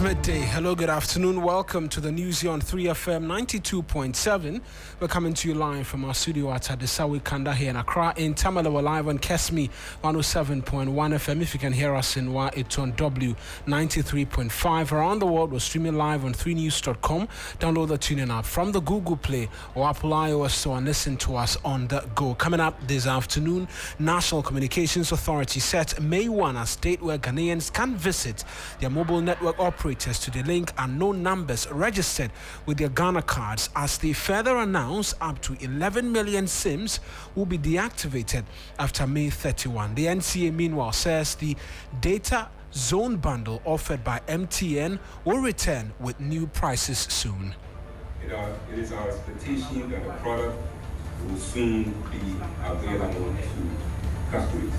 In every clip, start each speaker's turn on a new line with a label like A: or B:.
A: midday. Hello, good afternoon. Welcome to the news here on 3FM 92.7. We're coming to you live from our studio at Adesawe Kanda here in Accra. In Tamale, we're live on Kesmi 107.1 FM. If you can hear us in Wa, it's on W 93.5. Around the world, we're streaming live on 3news.com. Download the TuneIn app from the Google Play or Apple iOS store and listen to us on the go. Coming up this afternoon, National Communications Authority set May 1 as date where Ghanaians can visit their mobile network operators to the link unknown numbers registered with their Ghana cards, as they further announce up to 11 million SIMs will be deactivated after May 31. The NCA meanwhile says the data zone bundle offered by MTN will return with new prices soon.
B: It is our expectation that the product will soon be available to customers.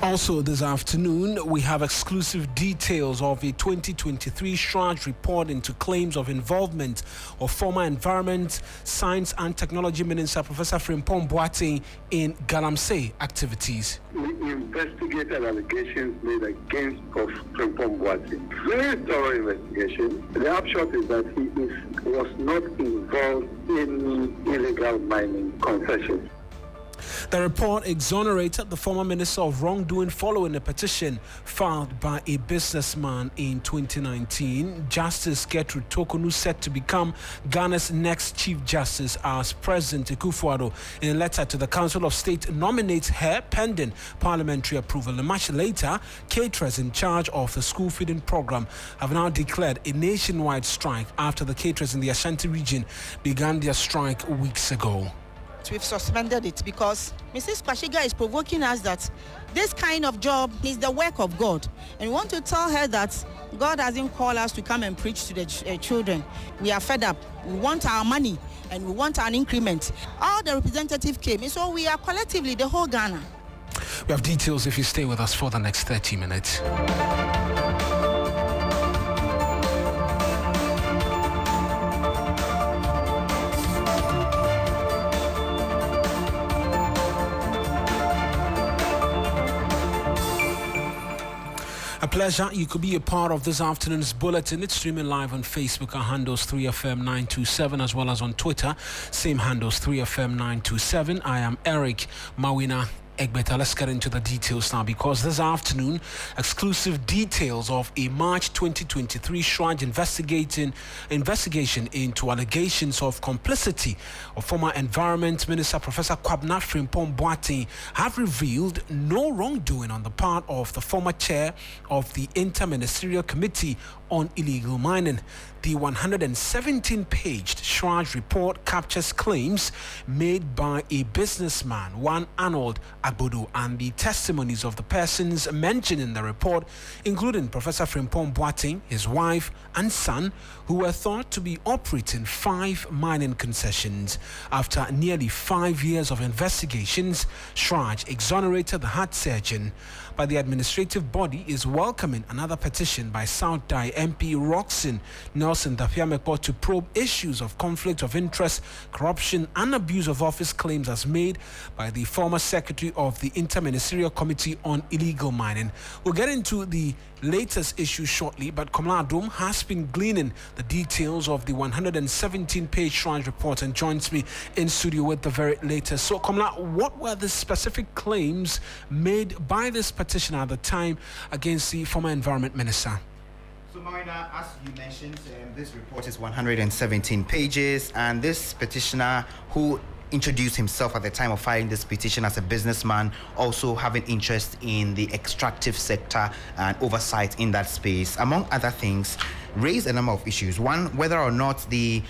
A: Also this afternoon, we have exclusive details of a 2023 Shraj report into claims of involvement of former Environment, Science and Technology Minister Professor Frimpong Boateng in Galamsey activities.
C: We investigated allegations made against Frimpong Boateng. Very thorough investigation. The upshot is that he was not involved in illegal mining concessions.
A: The report exonerated the former minister of wrongdoing following a petition filed by a businessman in 2019. Justice Gertrude Tokonu set to become Ghana's next Chief Justice as President Akufo-Addo, in a letter to the Council of State, nominates her pending parliamentary approval. And much later, caterers in charge of the school feeding program have now declared a nationwide strike after the caterers in the Ashanti region began their strike weeks ago.
D: We've suspended it because Mrs. Kwashiga is provoking us that this kind of job is the work of God. And we want to tell her that God hasn't called us to come and preach to the children. We are fed up. We want our money and we want an increment. All the representatives came. So we are collectively, the whole Ghana.
A: We have details if you stay with us for the next 30 minutes. A pleasure. You could be a part of this afternoon's bulletin. It's streaming live on Facebook. Our handles 3FM927, as well as on Twitter. Same handles 3FM927. I am Eric Mawuena Egbeta. Let's get into the details now, because this afternoon, exclusive details of a March 2023 Shraj investigation into allegations of complicity of former Environment Minister Professor Kwabena Frimpong Boateng have revealed no wrongdoing on the part of the former chair of the Interministerial Committee on Illegal Mining. The 117-page Shraj report captures claims made by a businessman, one Arnold Agbodo, and the testimonies of the persons mentioned in the report, including Professor Frimpong Boateng, his wife and son, who were thought to be operating 5 mining concessions. After nearly 5 years of investigations, Shraj exonerated the heart surgeon. But the administrative body is welcoming another petition by South Dai MP Roxin Nelson Dafiamekpo to probe issues of conflict of interest, corruption and abuse of office claims as made by the former secretary of the Interministerial Committee on Illegal Mining. We'll get into the latest issue shortly, but Komla Adom has been gleaning the details of the 117-page Shraj report and joins me in studio with the very latest. So Komla, what were the specific claims made by this petitioner at the time against the former Environment Minister?
E: So, Mawuena, as you mentioned, this report is 117 pages, and this petitioner, who introduced himself at the time of filing this petition as a businessman, also having interest in the extractive sector and oversight in that space, among other things, raised a number of issues. One, whether or not the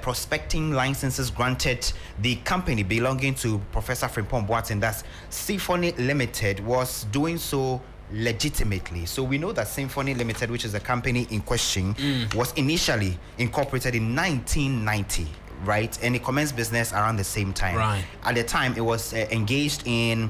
E: prospecting licenses granted the company belonging to Professor Frimpong Boateng, that's Symphony Limited, was doing so legitimately. So we know that Symphony Limited, which is the company in question, was initially incorporated in 1990. right? And it commenced business around the same time.
A: Right.
E: At the time, it was engaged in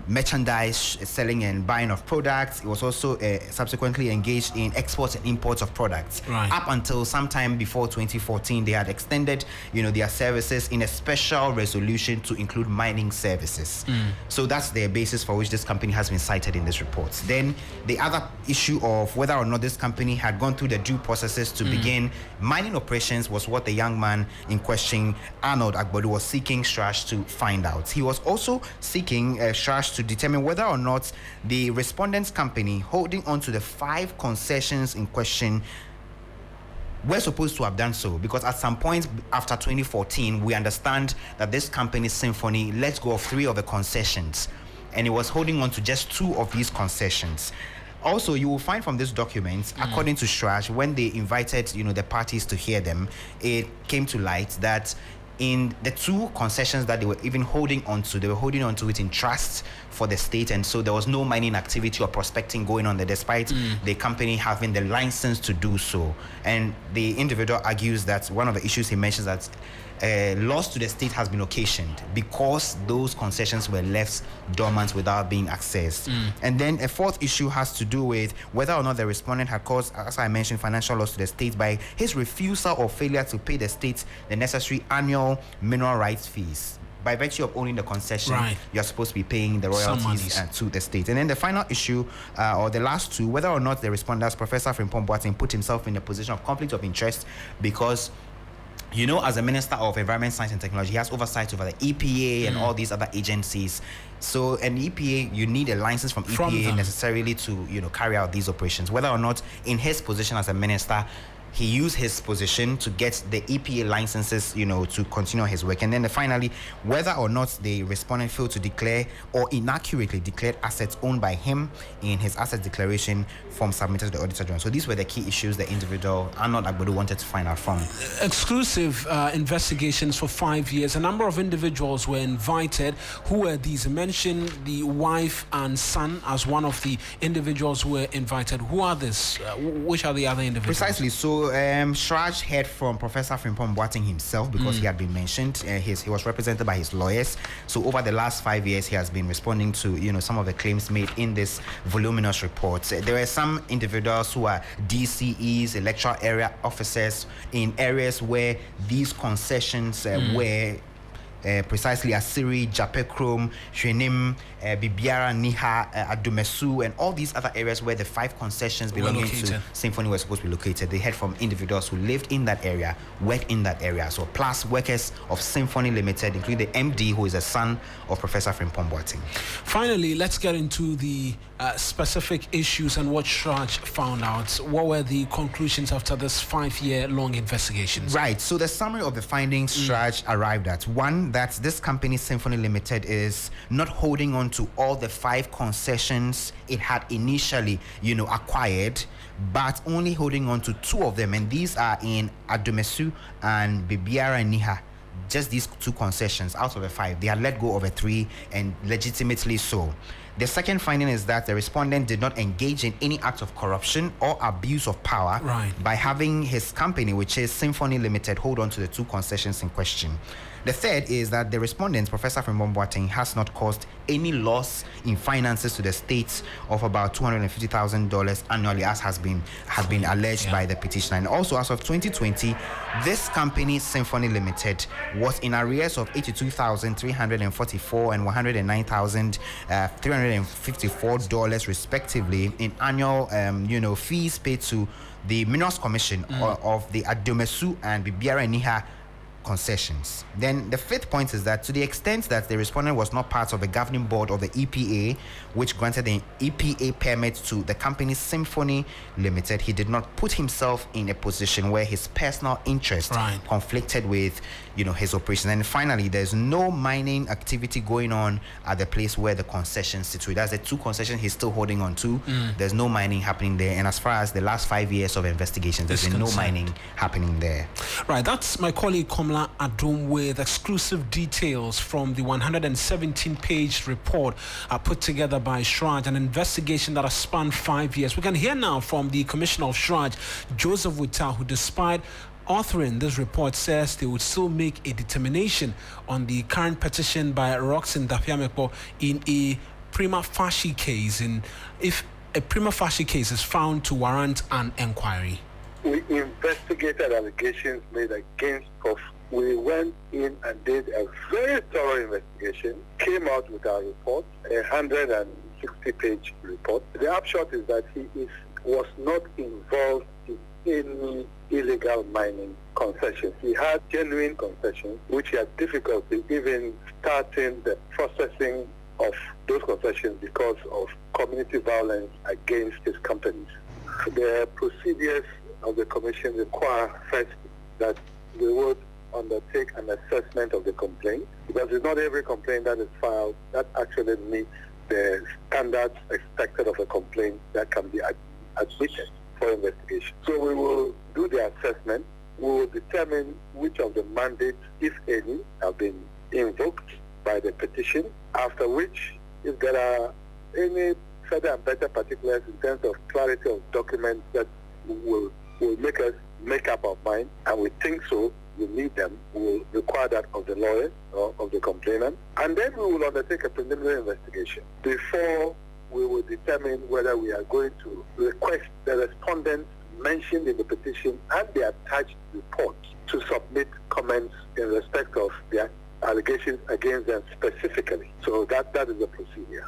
E: merchandise, selling and buying of products. It was also subsequently engaged in exports and imports of products.
A: Right.
E: Up until sometime before 2014, they had extended, their services in a special resolution to include mining services. So that's the basis for which this company has been cited in this report. Then the other issue of whether or not this company had gone through the due processes to begin mining operations was what the young man in question, Arnold Agbodu, was seeking Strash to find out. He was also seeking Strash to determine whether or not the respondent's company holding on to the 5 concessions in question were supposed to have done so, because at some point after 2014, we understand that this company, Symphony, let go of 3 of the concessions, and it was holding on to just 2 of these concessions. Also, you will find from this document, according to Strash, when they invited, the parties to hear them, it came to light that in the 2 concessions that they were even holding on to, they were holding on to it in trust for the state, and so there was no mining activity or prospecting going on there, despite the company having the license to do so. And the individual argues that one of the issues he mentions that loss to the state has been occasioned because those concessions were left dormant without being accessed. And then a 4th issue has to do with whether or not the respondent had caused, as I mentioned, financial loss to the state by his refusal or failure to pay the state the necessary annual mineral rights fees. By virtue of owning the concession, you're supposed to be paying the royalties to the state. And then the final issue, or the last 2, whether or not the respondents, Professor Frimpong Boateng, put himself in a position of conflict of interest because, as a Minister of Environment, Science and Technology, he has oversight over the EPA and all these other agencies. So an EPA, you need a license from EPA necessarily to, carry out these operations. Whether or not in his position as a minister, he used his position to get the EPA licenses, to continue his work. And then finally, whether or not the respondent failed to declare or inaccurately declared assets owned by him in his asset declaration form submitted to the Auditor General. So these were the key issues the individual, Arnold Agbodu, wanted to find out from.
A: Exclusive investigations for 5 years. A number of individuals were invited. Who were these? I mentioned the wife and son as one of the individuals who were invited. Who are this? Which are the other individuals?
E: Precisely. So Strash heard from Professor Frimpong Boateng himself because he had been mentioned. He was represented by his lawyers. So over the last 5 years, he has been responding to some of the claims made in this voluminous report. There were some individuals who are DCEs, electoral area officers in areas where these concessions were. Precisely Asiri, Japekrom, Hwenim, Bibiara, Niha, Adumesu, and all these other areas where the 5 concessions belonging to Symphony were supposed to be located. They heard from individuals who lived in that area, worked in that area. So plus workers of Symphony Limited, including the MD, who is a son of Professor Frimpong Boateng.
A: Finally, let's get into the specific issues and what Strash found out. What were the conclusions after this 5-year-long investigation?
E: Right. So the summary of the findings Strash arrived at: 1, that this company, Symphony Limited, is not holding on to all the 5 concessions it had initially, acquired, but only holding on to 2 of them, and these are in Adumesu and Bibiara and Niha. Just these 2 concessions out of the 5. They had let go of a 3, and legitimately so. The second finding is that the respondent did not engage in any act of corruption or abuse of power by having his company, which is Symphony Limited, hold on to the 2 concessions in question. The third is that the respondent, Professor Frimpong Boateng, has not caused any loss in finances to the state of about $250,000 annually, as has been alleged by the petitioner. And also, as of 2020, this company, Symphony Limited, was in arrears of $82,344 and $109,354 respectively in annual fees paid to the Minerals Commission of the Adumesu and Bibiara Niha concessions. Then the 5th point is that to the extent that the respondent was not part of the governing board of the EPA, which granted the EPA permit to the company Symphony Limited, he did not put himself in a position where his personal interest conflicted with his operation. And finally, there's no mining activity going on at the place where the concessions situate. That's the 2 concessions he's still holding on to. There's no mining happening there. And as far as the last 5 years of investigations, there's been no mining happening there.
A: Right, that's my colleague Komla Adom with exclusive details from the 117-page report put together by Strash, an investigation that has spanned 5 years. We can hear now from the Commissioner of Strash, Joseph Wita, who, despite authoring this report says they would still make a determination on the current petition by Roxanne Dapiamekpo in a prima facie case, if a prima facie case is found to warrant an inquiry.
C: We investigated allegations made against Prof. We went in and did a very thorough investigation, came out with our report, a 160-page report. The upshot is that he was not involved in any illegal mining concessions. He had genuine concessions, which he had difficulty even starting the processing of those concessions because of community violence against his companies. The procedures of the commission require first that we would undertake an assessment of the complaint, because it's not every complaint that is filed that actually meets the standards expected of a complaint that can be admitted for investigation. So we will do the assessment. We will determine which of the mandates, if any, have been invoked by the petition, after which, if there are any further and better particulars in terms of clarity of documents that will make us make up our mind, and we think so, we need them, we will require that of the lawyer or of the complainant, and then we will undertake a preliminary investigation before we will determine whether we are going to request the respondents mentioned in the petition and the attached report to submit comments in respect of the allegations against them specifically. So that is the procedure.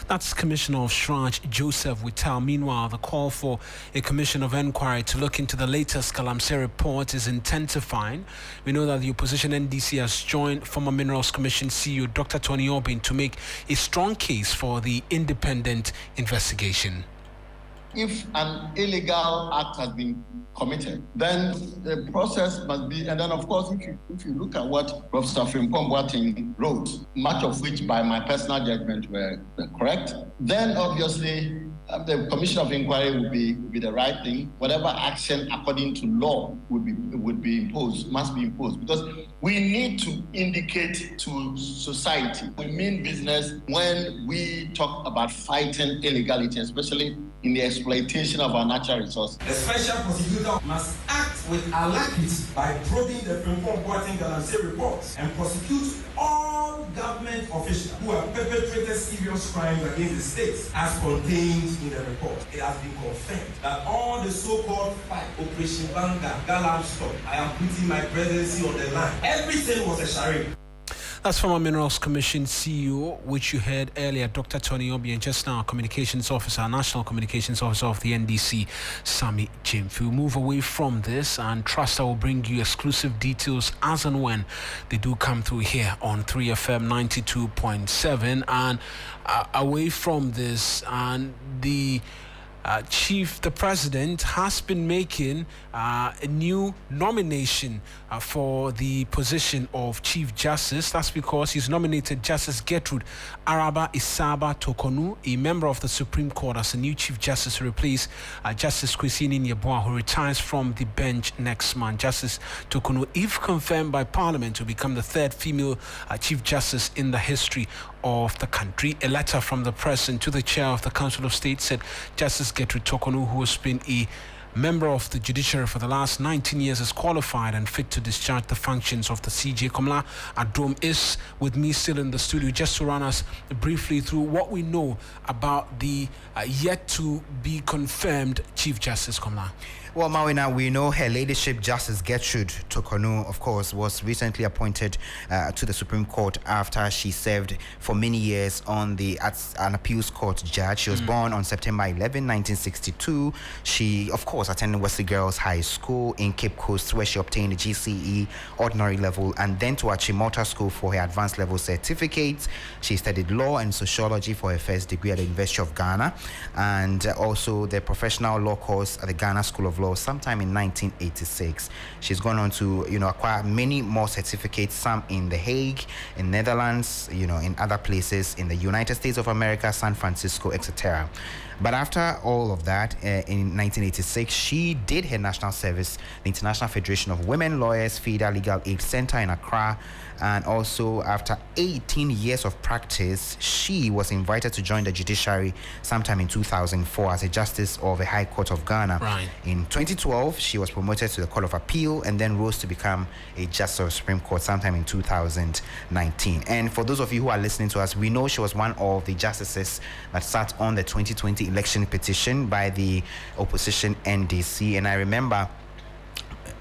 A: That's Commissioner of Shraj Joseph Whittal. Meanwhile, the call for a commission of inquiry to look into the latest Galamsey report is intensifying. We know that the opposition NDC has joined former Minerals Commission CEO Dr. Tony Obin to make a strong case for the independent investigation.
F: If an illegal act has been committed, then the process must be, and then of course, if you look at what Professor Frimpong Boateng wrote, much of which by my personal judgment were correct, then obviously the commission of inquiry would be the right thing. Whatever action according to law would be imposed, must be imposed, because we need to indicate to society we mean business when we talk about fighting illegality, especially in the exploitation of our natural resources.
G: The special prosecutor must act with alacrity by probing the Frimpong Boateng Galamsey reports and prosecute all government officials who have perpetrated serious crimes against the state as contained in the report. It has been confirmed that all the so-called fight, Operation Banga, Galam Stop, I am putting my presidency on the line. Everything was a charade.
A: That's former Minerals Commission CEO, which you heard earlier, Dr. Tony Obi, and just now Communications Officer, National Communications Officer of the NDC, Sammy Jimfi. We'll move away from this and trust I will bring you exclusive details as and when they do come through here on 3FM 92.7. And away from this, and the President has been making a new nomination for the position of Chief Justice. That's because he's nominated Justice Gertrude Araba Isaba Tokonu, a member of the Supreme Court, as a new Chief Justice to replace Justice Kwesini Nyeboa, who retires from the bench next month. Justice Tokonu, if confirmed by Parliament, will become the third female Chief Justice in the history of the country. A letter from the President to the Chair of the Council of State said Justice Gertrude Tokonu, who has been a member of the judiciary for the last 19 years, is qualified and fit to discharge the functions of the CJ. Komla Adom is with me still in the studio just to run us briefly through what we know about the yet to be confirmed Chief Justice. Komla.
E: Well, Mawuena, we know Her Ladyship Justice Gertrude Tokonu, of course, was recently appointed to the Supreme Court after she served for many years as an appeals court judge. She was born on September 11, 1962. She, of course, attended Wesley Girls High School in Cape Coast, where she obtained a GCE ordinary level, and then to Achimota School for her advanced level certificate. She studied law and sociology for her first degree at the University of Ghana, and also the professional law course at the Ghana School of Law sometime in 1986. She's gone on to acquire many more certificates, some in The Hague, in Netherlands, in other places in the United States of America, San Francisco, etc. But after all of that, in 1986, she did her national service, the International Federation of Women Lawyers, FIDA Legal Aid Center in Accra. And also, after 18 years of practice, she was invited to join the judiciary sometime in 2004 as a justice of the High Court of Ghana.
A: Right.
E: In 2012, she was promoted to the Court of Appeal and then rose to become a justice of the Supreme Court sometime in 2019. And for those of you who are listening to us, we know she was one of the justices that sat on the 2020 election petition by the opposition NDC. And I remember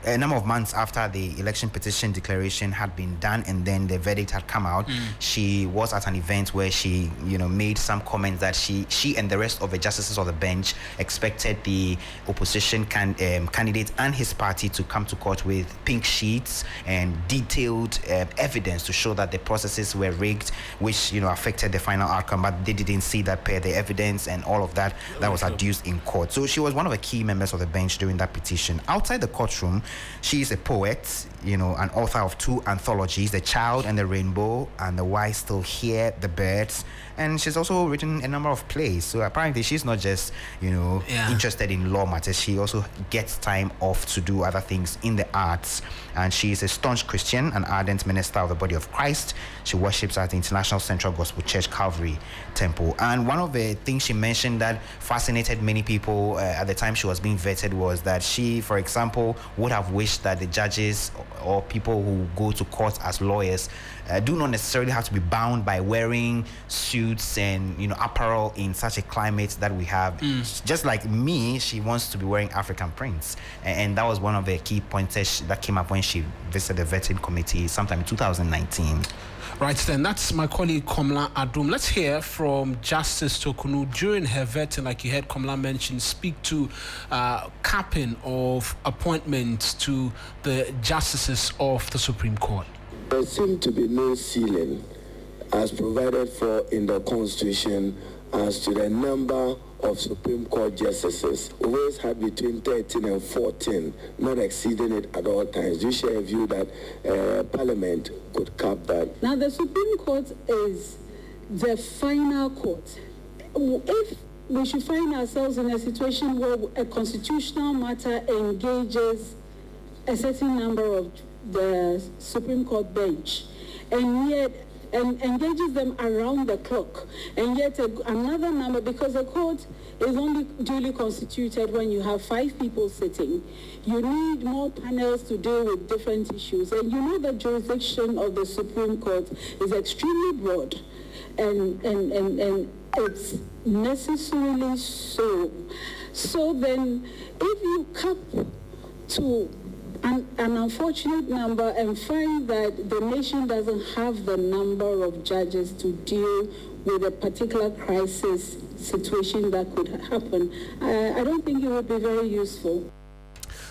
E: a number of months after the election petition declaration had been done and then the verdict had come out, she was at an event where she, made some comments that she and the rest of the justices of the bench expected the opposition candidate and his party to come to court with pink sheets and detailed evidence to show that the processes were rigged, which, affected the final outcome, but they didn't see that per the evidence and all of that was adduced in court. So she was one of the key members of the bench during that petition. Outside the courtroom, she is a poet, an author of 2 anthologies, The Child and the Rainbow and The Why Still Hear the Birds. And she's also written a number of plays. So apparently she's not just, interested in law matters. She also gets time off to do other things in the arts. And she is a staunch Christian, an ardent minister of the Body of Christ. She worships at the International Central Gospel Church Calvary Temple. And one of the things she mentioned that fascinated many people at the time she was being vetted was that she, for example, would have wished that the judges or people who go to court as lawyers do not necessarily have to be bound by wearing suits and apparel in such a climate that we have. Just like me, she wants to be wearing African prints, and that was one of the key points that came up when she visited the vetting committee sometime in 2019.
A: Right then, that's my colleague Komla Adum. Let's hear from Justice Tokunu during her vetting, like you heard Komla mention, speak to capping of appointments to the justices of the Supreme Court.
H: There seemed to be no ceiling as provided for in the Constitution as to the number of Supreme Court justices. We always had between 13 and 14, not exceeding it at all times. Do you share a view that Parliament could cap that?
I: Now, the Supreme Court is the final court. If we should find ourselves in a situation where a constitutional matter engages a certain number of the Supreme Court bench, and yet engages them around the clock, and yet another number, because the court is only duly constituted when you have 5 people sitting. You need more panels to deal with different issues, and the jurisdiction of the Supreme Court is extremely broad, and it's necessarily so. So then, if you cap to an unfortunate number and find that the nation doesn't have the number of judges to deal with a particular crisis situation that could happen, I don't think it would be very useful.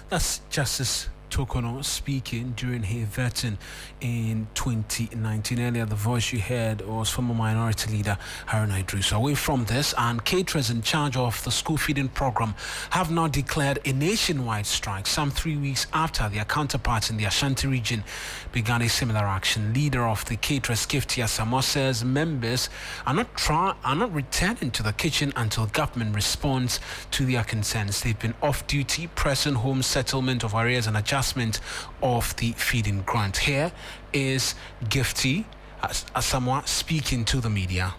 A: That's Justice Tokono speaking during her vetting in 2019. Earlier, the voice you heard was former Minority Leader Harun Idris. So away from this, and caterers in charge of the school feeding program have now declared a nationwide strike some 3 weeks after their counterparts in the Ashanti region began a similar action. Leader of the caterers, Kiftia Samo, says members are not returning to the kitchen until government responds to their concerns. They've been off duty, pressing home settlement of arrears and adjustment of the feeding grant. Here is Gifty Asamoah speaking to the media.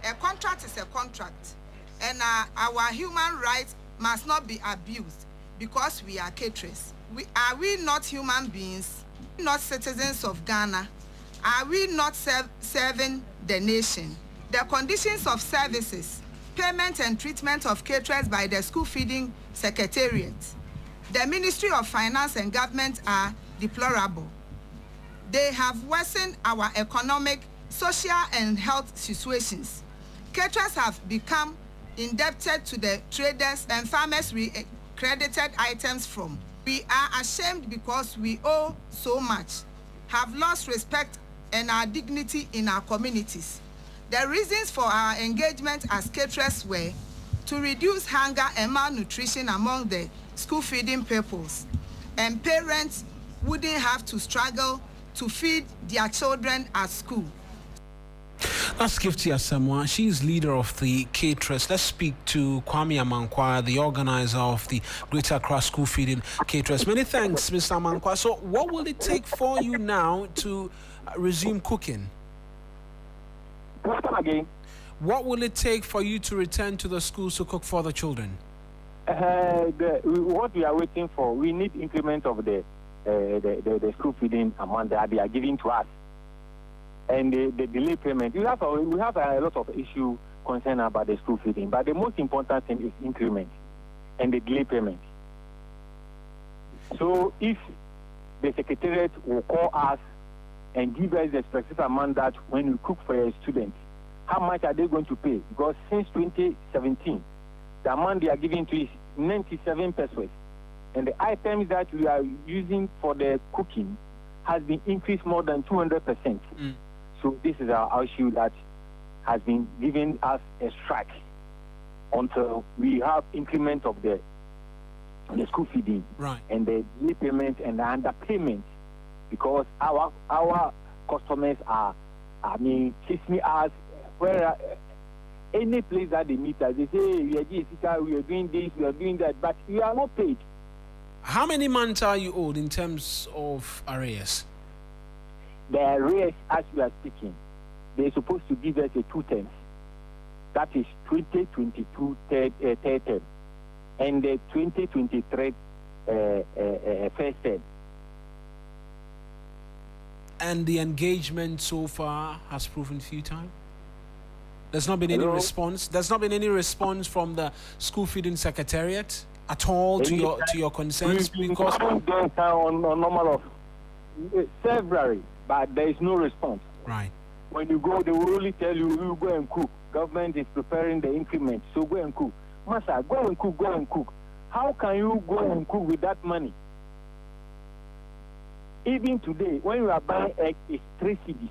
J: A contract is a contract, and our human rights must not be abused because we are caterers. Are we not human beings, not citizens of Ghana? Are we not serving the nation? The conditions of services, payment and treatment of caterers by the school feeding secretariat, the Ministry of Finance and Government are deplorable. They have worsened our economic, social, and health situations. Caterers have become indebted to the traders and farmers we credited items from. We are ashamed because we owe so much, have lost respect and our dignity in our communities. The reasons for our engagement as caterers were to reduce hunger and malnutrition among the school feeding pupils, and parents wouldn't have to struggle to feed their children at school.
A: Let's give to Asamoah. She's leader of the caterers. Let's speak to Kwame Amankwa, the organizer of the Greater Accra School Feeding Caterers. Many thanks, Mr. Amankwa. So what will it take for you now to resume cooking?
K: Again.
A: What will it take for you to return to the schools to cook for the children?
K: What we are waiting for, we need increment of the school feeding amount that they are giving to us. And the delay payment, we have a lot of issue concern about the school feeding, but the most important thing is increment and the delay payment. So if the secretariat will call us and give us the specific amount that when we cook for a student, how much are they going to pay? Because since 2017, the amount they are giving to is 97 pesos, and the items that we are using for the cooking has been increased more than 200%. So this is our issue that has been giving us a strike until we have increment of the school feeding,
A: right,
K: and the delay payment and the underpayment, because our customers are, chasing us where any place that they meet us, they say we are doing this, we are doing that, but we are not paid.
A: How many months are you owed in terms of arrears?
K: The arrears, as we are speaking, they're supposed to give us a 2 terms. That is 2022 third term and the 2023 first term.
A: And the engagement so far has proven futile? There's not been any response? There's not been any response from the school feeding secretariat at all to your concerns? Because
K: on normal of February, but there is no response.
A: Right.
K: When you go, they will only tell you, you go and cook. Government is preparing the increment, so go and cook. Master, go and cook, go and cook. How can you go and cook with that money? Even today, when you are buying egg, it's 3 cedis.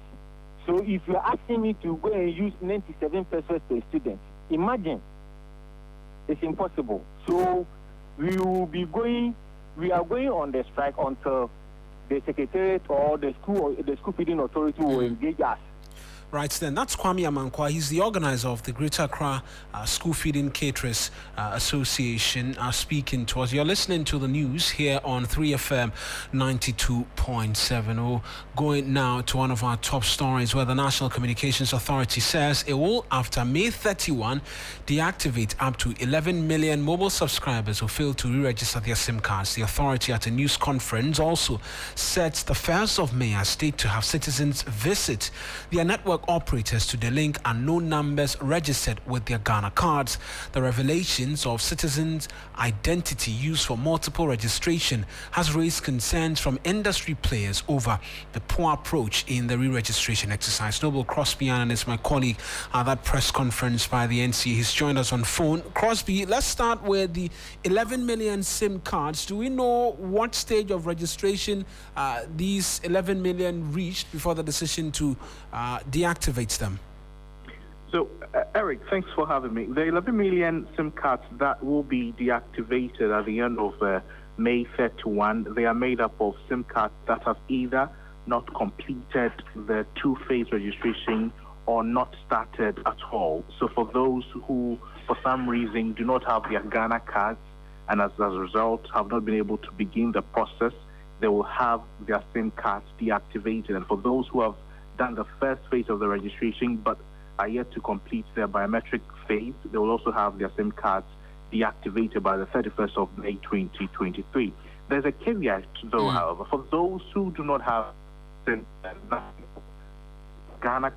K: So if you are asking me to go and use 97 pesos per student, imagine. It's impossible. So we are going on the strike until the secretariat or the school feeding authority will engage us.
A: Right then, that's Kwame Amankwa. He's the organizer of the Greater Accra School Feeding Caterers Association speaking to us. You're listening to the news here on 3FM 92.7. Going now to one of our top stories where the National Communications Authority says it will, after May 31, deactivate up to 11 million mobile subscribers who failed to re-register their SIM cards. The authority at a news conference also sets the 1st of May as date to have citizens visit their network operators to delink unknown numbers registered with their Ghana cards. The revelations of citizens' identity used for multiple registration has raised concerns from industry players over the poor approach in the re-registration exercise. Noble Crosby and is my colleague at that press conference by the NCA. He's joined us on phone. Crosby, let's start with the 11 million SIM cards. Do we know what stage of registration these 11 million reached before the decision to deactivates them?
L: So, Eric, thanks for having me. The 11 million SIM cards that will be deactivated at the end of May 31, they are made up of SIM cards that have either not completed the 2-phase registration or not started at all. So for those who, for some reason, do not have their Ghana cards and as a result have not been able to begin the process, they will have their SIM cards deactivated. And for those who have done the first phase of the registration but are yet to complete their biometric phase, they will also have their SIM cards deactivated by the 31st of May 2023. There's a caveat though, however, for those who do not have Ghana.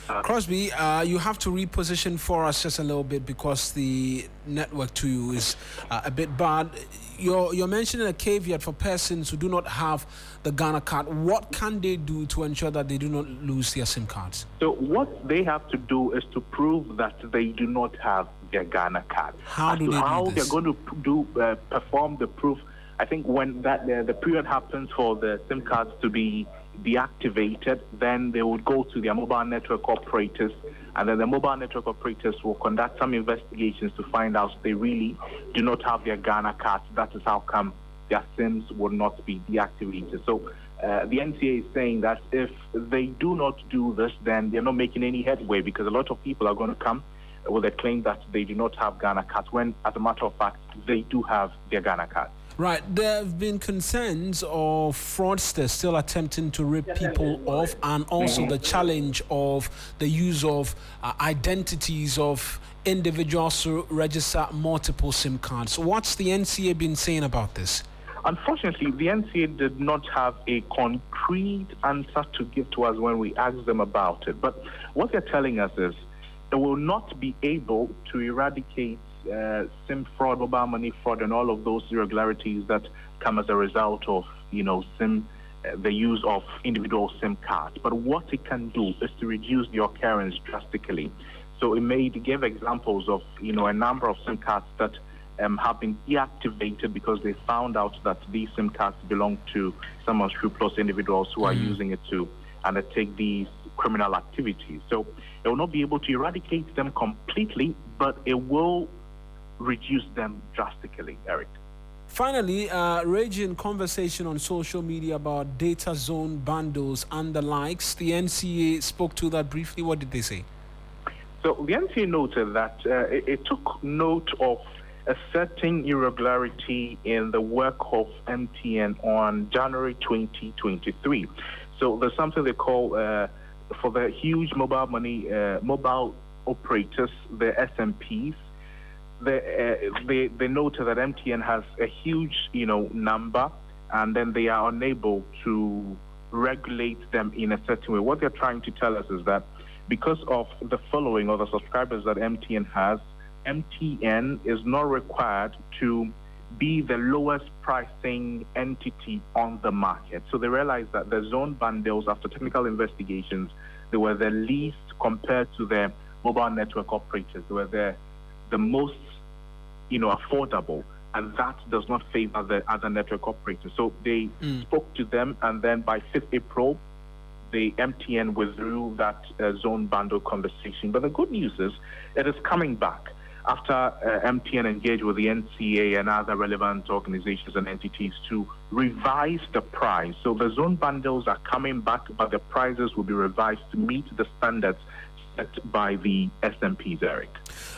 A: Crosby, you have to reposition for us just a little bit because the network to you is a bit bad. You're mentioning a caveat for persons who do not have the Ghana card. What can they do to ensure that they do not lose their SIM cards?
L: So what they have to do is to prove that they do not have their Ghana card.
A: How do they do this?
L: They're going to perform the proof, I think when that the period happens for the SIM cards to be deactivated, then they would go to their mobile network operators, and then the mobile network operators will conduct some investigations to find out if they really do not have their Ghana cards. That is how come their SIMs will not be deactivated. So the NCA is saying that if they do not do this, then they're not making any headway, because a lot of people are going to come with a claim that they do not have Ghana cards, when, as a matter of fact, they do have their Ghana cards.
A: Right, there have been concerns of fraudsters still attempting to rip people off, and also the challenge of the use of identities of individuals to register multiple SIM cards. What's the NCA been saying about this?
L: Unfortunately, the NCA did not have a concrete answer to give to us when we asked them about it. But what they're telling us is they will not be able to eradicate SIM fraud, mobile money fraud, and all of those irregularities that come as a result of, the use of individual SIM cards. But what it can do is to reduce the occurrence drastically. So it gave examples of, a number of SIM cards that have been deactivated because they found out that these SIM cards belong to some unscrupulous individuals who are using it to undertake these criminal activities. So it will not be able to eradicate them completely, but it will reduce them drastically, Eric.
A: Finally, raging conversation on social media about data zone bundles and the likes. The NCA spoke to that briefly. What did they say?
L: So the NCA noted that it took note of a certain irregularity in the work of MTN on January 2023. So there's something they call, for the huge mobile money, mobile operators, the SMPs, they noted that MTN has a huge, number, and then they are unable to regulate them in a certain way. What they're trying to tell us is that because of the following or the subscribers that MTN has, MTN is not required to be the lowest pricing entity on the market. So they realized that the zone bundles, after technical investigations, they were the least compared to the mobile network operators. They were the most, affordable, and that does not favor the other network operators. So they spoke to them, and then by 5th April, the MTN withdrew that zone bundle conversation. But the good news is it is coming back after MTN engaged with the NCA and other relevant organizations and entities to revise the price. So the zone bundles are coming back, but the prices will be revised to meet the standards set by the SMPs, Eric.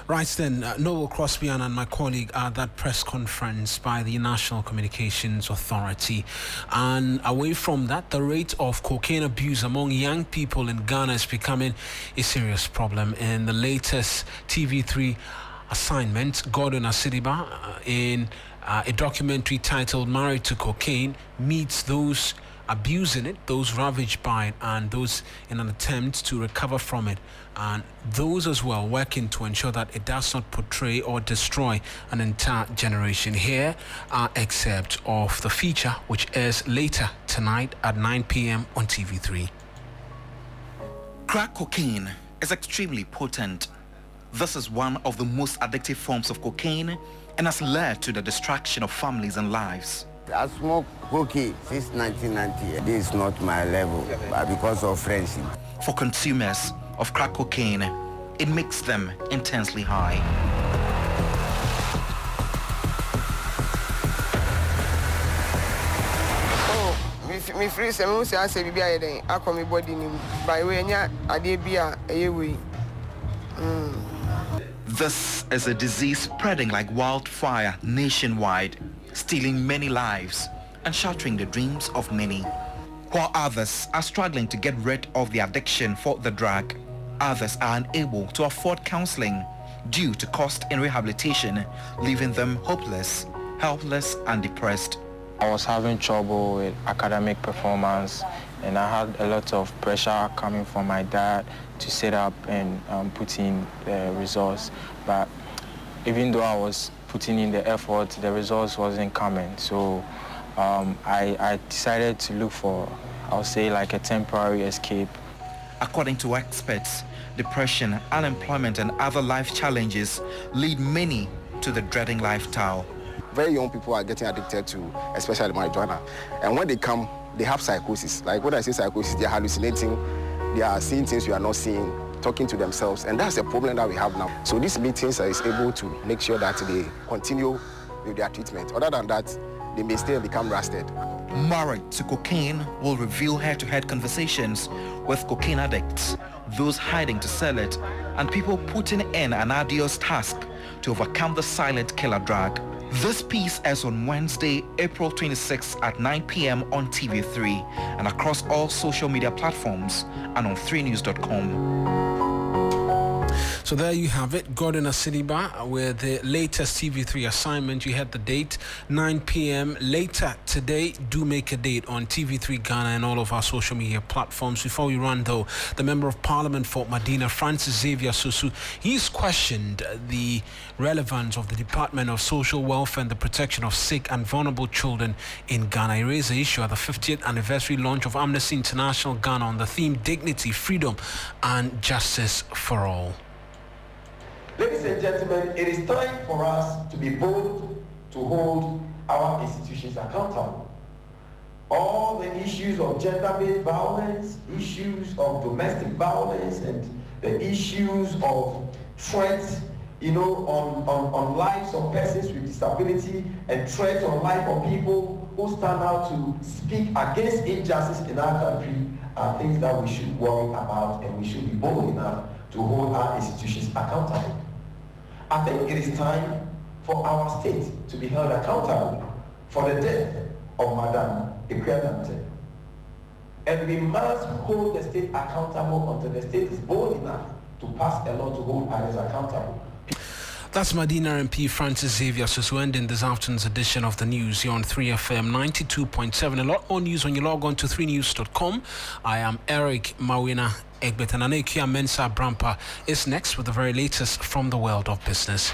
A: Right then, Noel Crosby and my colleague at that press conference by the National Communications Authority. And away from that, the rate of cocaine abuse among young people in Ghana is becoming a serious problem. In the latest TV3 assignment, Gordon Asidiba, in a documentary titled Married to Cocaine, meets those abusing it, those ravaged by it, and those in an attempt to recover from it, and those as well working to ensure that it does not portray or destroy an entire generation. Here are excerpts of the feature, which airs later tonight at 9 p.m. on TV3.
M: Crack cocaine is extremely potent. This is one of the most addictive forms of cocaine and has led to the destruction of families and lives.
N: I smoke cocaine since 1990. This is not my level, but because of friendship.
M: For consumers of crack cocaine, it makes them intensely high.
O: Me free say me say ase bibia yeden akọ me body nim by we nya ade bia eyewe.
M: This is a disease spreading like wildfire nationwide, stealing many lives and shattering the dreams of many. While others are struggling to get rid of the addiction for the drug, others are unable to afford counseling due to cost in rehabilitation, leaving them hopeless, helpless and depressed.
P: I was having trouble with academic performance, and I had a lot of pressure coming from my dad to set up and put in the results. But even though I was putting in the effort, the results wasn't coming. So I decided to look for, I'll say, like a temporary escape.
M: According to experts, depression, unemployment and other life challenges lead many to the dreading lifestyle.
Q: Very young people are getting addicted to, especially marijuana. And when they come, they have psychosis. Like when I say psychosis, they are hallucinating, they are seeing things you are not seeing, talking to themselves. And that's the problem that we have now. So these meetings is able to make sure that they continue with their treatment. Other than that, they may still become rusted.
M: married to cocaine, will reveal head-to-head conversations with cocaine addicts, those hiding to sell it, and people putting in an arduous task to overcome the silent killer drug. This piece airs on Wednesday, April 26 at 9 p.m. on TV3 and across all social media platforms and on 3news.com.
A: So there you have it, Gordon Asiniba with the latest TV3 assignment. You had the date, 9 p.m. later today. Do make a date on TV3 Ghana and all of our social media platforms. Before we run though, the Member of Parliament for Medina, Francis Xavier Susu, he's questioned the relevance of the Department of Social Welfare and the Protection of Sick and Vulnerable Children in Ghana. He raised the issue at the 50th anniversary launch of Amnesty International Ghana on the theme Dignity, Freedom and Justice for All.
R: Ladies and gentlemen, it is time for us to be bold to hold our institutions accountable. All the issues of gender-based violence, issues of domestic violence, and the issues of threats, on lives of persons with disability and threats on life of people who stand out to speak against injustice in our country are things that we should worry about, and we should be bold enough to hold our institutions accountable. I think it is time for our state to be held accountable for the death of Madam Egbeta. And we must hold the state accountable until the state is bold enough to pass a law to hold others accountable.
A: That's Medina MP Francis Xavier Susu ending this afternoon's edition of the news here on 3FM 92.7. A lot more news when you log on to 3news.com. I am Eric Mawuena Egbeta. Nanekia Mensa Brampa is next with the very latest from the world of business.